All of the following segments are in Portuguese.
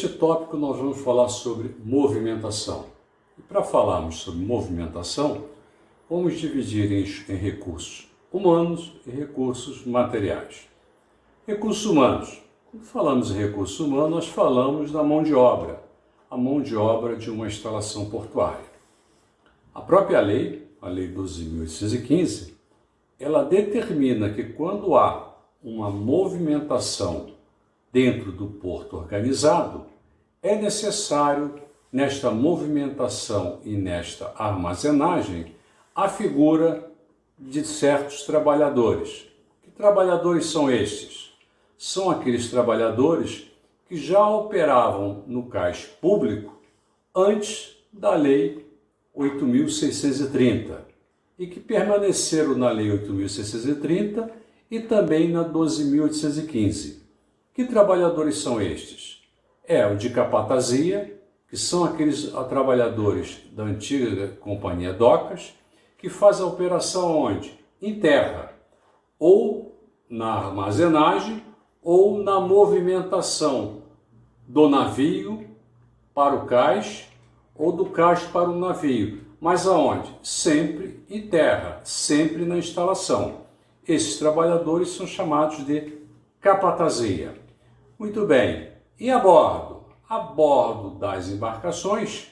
Neste tópico nós vamos falar sobre movimentação. E para falarmos sobre movimentação, vamos dividir em recursos humanos e recursos materiais. Recursos humanos. Quando falamos em recursos humanos, nós falamos da mão de obra, a mão de obra de uma instalação portuária. A própria lei, a Lei 12.815, ela determina que quando há uma movimentação dentro do porto organizado, é necessário, nesta movimentação e nesta armazenagem, a figura de certos trabalhadores. Que trabalhadores são estes? São aqueles trabalhadores que já operavam no cais público antes da Lei 8.630 e que permaneceram na Lei 8.630 e também na 12.815. Que trabalhadores são estes? É o de capatazia, que são aqueles trabalhadores da antiga Companhia Docas, que faz a operação onde? Em terra, ou na armazenagem, ou na movimentação do navio para o cais, ou do cais para o navio. Mas aonde? Sempre em terra, sempre na instalação. Esses trabalhadores são chamados de capatazia. Muito bem. E a bordo? A bordo das embarcações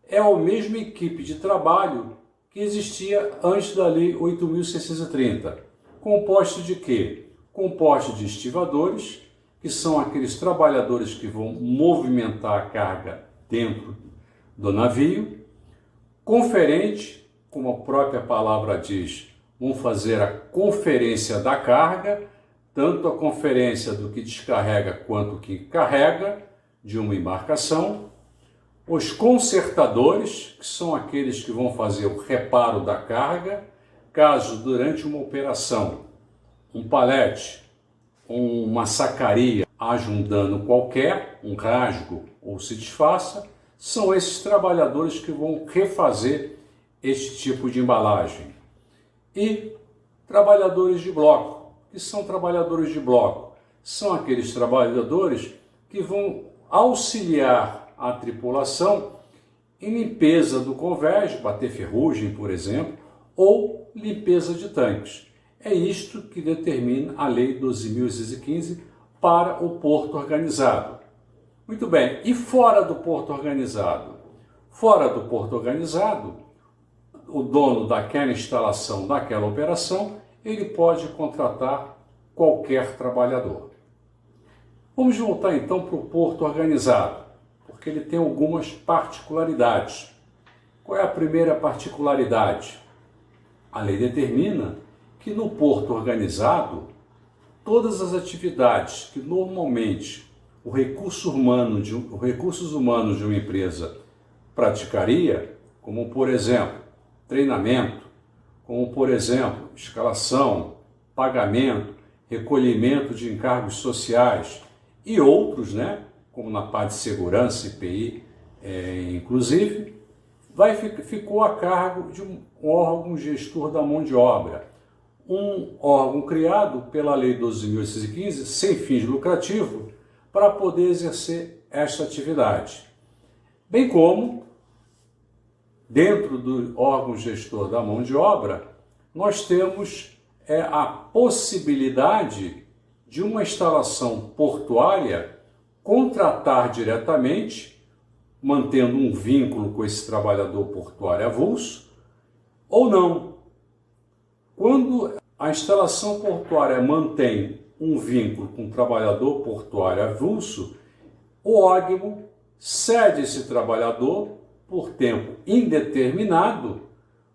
é a mesma equipe de trabalho que existia antes da Lei 8.630. Composto de quê? Composto de estivadores, que são aqueles trabalhadores que vão movimentar a carga dentro do navio. Conferente, como a própria palavra diz, vão fazer a conferência da carga, tanto a conferência do que descarrega quanto o que carrega de uma embarcação. Os consertadores, que são aqueles que vão fazer o reparo da carga, caso durante uma operação, um palete, uma sacaria, haja um dano qualquer, um rasgo ou se desfaça, são esses trabalhadores que vão refazer este tipo de embalagem. E trabalhadores de bloco. Que são trabalhadores de bloco? São aqueles trabalhadores que vão auxiliar a tripulação em limpeza do convés, bater ferrugem, por exemplo, ou limpeza de tanques. É isto que determina a Lei 12.815 para o porto organizado. Muito bem, e fora do porto organizado? Fora do porto organizado, o dono daquela instalação, daquela operação, ele pode contratar qualquer trabalhador. Vamos voltar então para o porto organizado, porque ele tem algumas particularidades. Qual é a primeira particularidade? A lei determina que no porto organizado, todas as atividades que normalmente os recursos humanos de uma empresa praticaria, como por exemplo, treinamento, como por exemplo, escalação, pagamento, recolhimento de encargos sociais e outros, como na parte de segurança, IPI, inclusive, ficou a cargo de um órgão gestor da mão de obra, um órgão criado pela Lei 12.815, sem fins lucrativos, para poder exercer esta atividade. Bem como, dentro do órgão gestor da mão de obra, nós temos a possibilidade de uma instalação portuária contratar diretamente, mantendo um vínculo com esse trabalhador portuário avulso, ou não. Quando a instalação portuária mantém um vínculo com o trabalhador portuário avulso, o órgão cede esse trabalhador por tempo indeterminado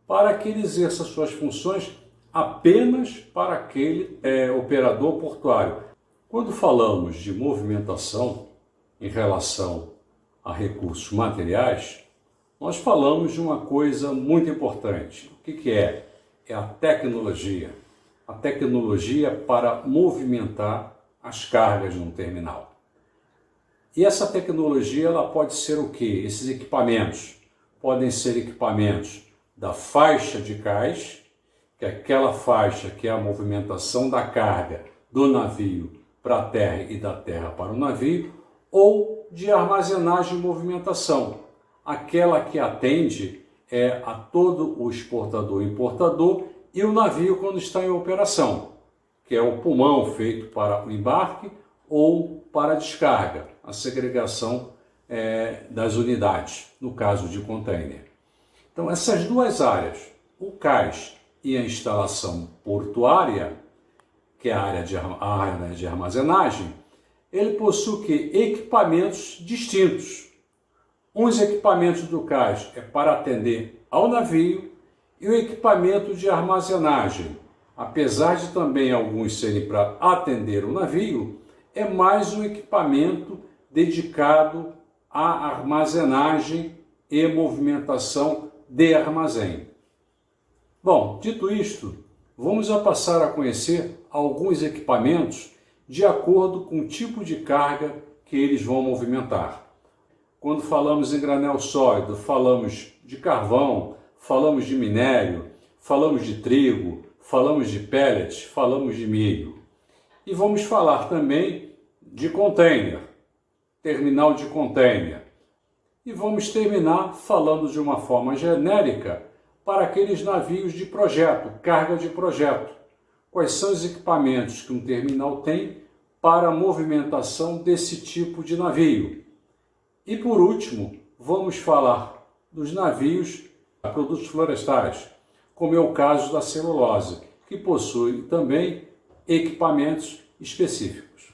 para que ele exerça suas funções apenas para aquele operador portuário. Quando falamos de movimentação em relação a recursos materiais, nós falamos de uma coisa muito importante. O que é? É a tecnologia. A tecnologia para movimentar as cargas num terminal. E essa tecnologia ela pode ser o quê? Esses equipamentos podem ser equipamentos da faixa de cais, que é aquela faixa que é a movimentação da carga do navio para a terra e da terra para o navio, ou de armazenagem e movimentação, aquela que atende a todo o exportador e importador e o navio quando está em operação, que é o pulmão feito para o embarque ou para a descarga, a segregação das unidades, no caso de container. Então, essas duas áreas, o cais e a instalação portuária, que é a área de armazenagem, ele possui equipamentos distintos. Uns equipamentos do cais é para atender ao navio e o equipamento de armazenagem, apesar de também alguns serem para atender o navio, é mais um equipamento dedicado à armazenagem e movimentação de armazém. Bom, dito isto, vamos passar a conhecer alguns equipamentos de acordo com o tipo de carga que eles vão movimentar. Quando falamos em granel sólido, falamos de carvão, falamos de minério, falamos de trigo, falamos de pellets, falamos de milho. E vamos falar também de container, terminal de container. E vamos terminar falando de uma forma genérica para aqueles navios de projeto, carga de projeto. Quais são os equipamentos que um terminal tem para a movimentação desse tipo de navio? E por último, vamos falar dos navios a produtos florestais, como é o caso da celulose, que possui também equipamentos específicos.